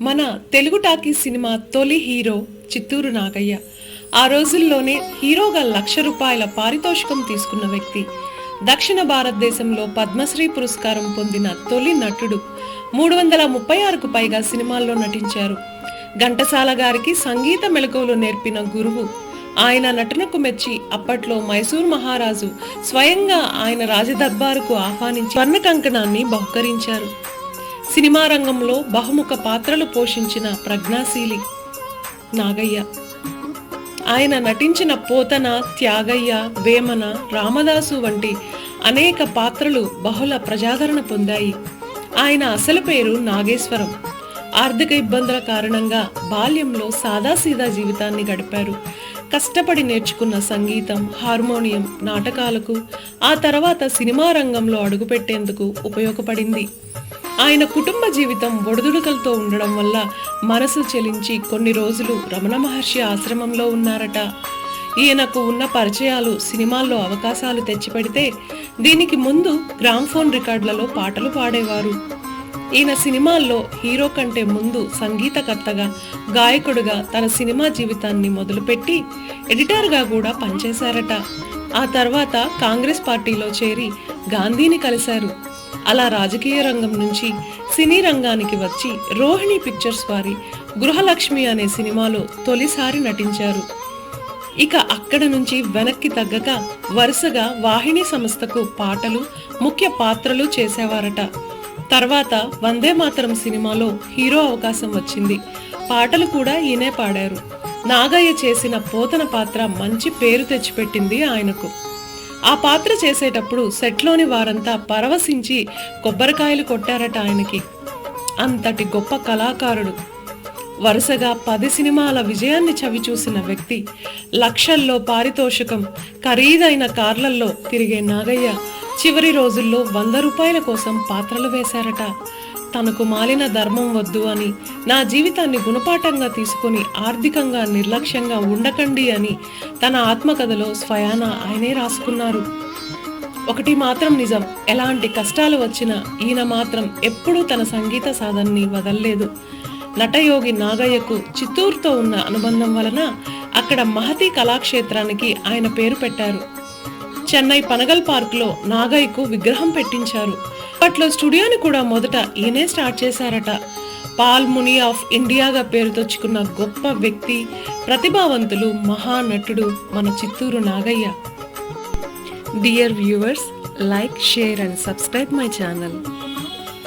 మన Telugu talkies cinema తొలి hero Chittoor Nagaiah. ఆ రోజుల్లోనే హీరోగా ₹1,00,000 పారితోషికం తీసుకున్న వ్యక్తి. దక్షిణ భారతదేశంలో పద్మశ్రీ పురస్కారం పొందిన తొలి నటుడు. 336కు పైగా సినిమాల్లో నటించారు. ఘంటసాల గారికి సంగీత మెళకువలు నేర్పిన గురువు. ఆయన నటనకు మెచ్చి అప్పట్లో మైసూర్ మహారాజు స్వయంగా ఆయన రాజదర్బారుకు ఆహ్వానించి స్వర్ణ కంకణాన్ని బహుకరించారు. సినిమా రంగంలో బహుముఖ పాత్రలు పోషించిన ప్రజ్ఞాశీలి నాగయ్య. ఆయన నటించిన పోతన, త్యాగయ్య, వేమన, రామదాసు వంటి అనేక పాత్రలు బహుళ ప్రజాదరణ పొందాయి. ఆయన అసలు పేరు నాగేశ్వరం. ఆర్థిక ఇబ్బందుల కారణంగా బాల్యంలో సాదాసీదా జీవితాన్ని గడిపారు. కష్టపడి నేర్చుకున్న సంగీతం, హార్మోనియం, నాటకాలకు ఆ తర్వాత సినిమా రంగంలో అడుగుపెట్టేందుకు ఉపయోగపడింది. ఆయన కుటుంబ జీవితం ఒడిదుడుకలతో ఉండడం వల్ల మనసు చెలించి కొన్ని రోజులు రమణ మహర్షి ఆశ్రమంలో ఉన్నారట. ఈయనకు ఉన్న పరిచయాలు సినిమాల్లో అవకాశాలు తెచ్చిపెడితే దీనికి ముందు గ్రామ్ఫోన్ రికార్డులలో పాటలు పాడేవారు. ఈయన సినిమాల్లో హీరో కంటే ముందు సంగీతకర్తగా, గాయకుడుగా తన సినిమా జీవితాన్ని మొదలుపెట్టి ఎడిటర్గా కూడా పనిచేశారట. ఆ తర్వాత కాంగ్రెస్ పార్టీలో చేరి గాంధీని కలిశారు. అలా రాజకీయ రంగం నుంచి సినీ రంగానికి వచ్చి రోహిణి పిక్చర్స్ వారి గృహలక్ష్మి అనే సినిమాలో తొలిసారి నటించారు. ఇక అక్కడ నుంచి వెనక్కి తగ్గక వరుసగా వాహిని సంస్థకు పాటలు, ముఖ్య పాత్రలు చేసేవారట. తర్వాత వందే మాతరం సినిమాలో హీరో అవకాశం వచ్చింది. పాటలు కూడా ఈయనే పాడారు. నాగయ్య చేసిన పోతన పాత్ర మంచి పేరు తెచ్చిపెట్టింది ఆయనకు. ఆ పాత్ర చేసేటప్పుడు సెట్లోని వారంతా పరవశించి కొబ్బరికాయలు కొట్టారట ఆయనకి. అంతటి గొప్ప కళాకారుడు. వరుసగా 10 సినిమాల విజయాన్ని చవిచూసిన వ్యక్తి. లక్షల్లో పారితోషికం, ఖరీదైన కార్లల్లో తిరిగే నాగయ్య చివరి రోజుల్లో ₹100 కోసం పాత్రలు వేశారట. తనకు మాలిన ధర్మం వద్దు అని, నా జీవితాన్ని గుణపాఠంగా తీసుకొని ఆర్థికంగా నిర్లక్ష్యంగా ఉండకండి అని తన ఆత్మకథలో స్వయాన ఆయనే రాసుకున్నారు. ఒకటి మాత్రం నిజం, ఎలాంటి కష్టాలు వచ్చినా ఈయన మాత్రం ఎప్పుడూ తన సంగీత సాధనని వదల్లేదు. నటయోగి నాగయ్యకు చిత్తూరుతో ఉన్న అనుబంధం వలన అక్కడ మహతి కళాక్షేత్రానికి ఆయన పేరు పెట్టారు. చెన్నై పనగల్ పార్క్లో నాగయ్యకు విగ్రహం పెట్టించారు. అప్పట్లో స్టూడియోని కూడా మొదట ఈయనే స్టార్ట్ చేశారట. పాల్ ముని ఆఫ్ ఇండియాగా పేరు తెచ్చుకున్న గొప్ప వ్యక్తి, ప్రతిభావంతులు, మహానటుడు మన Chittoor Nagaiah. Dear viewers, like, share and subscribe my channel.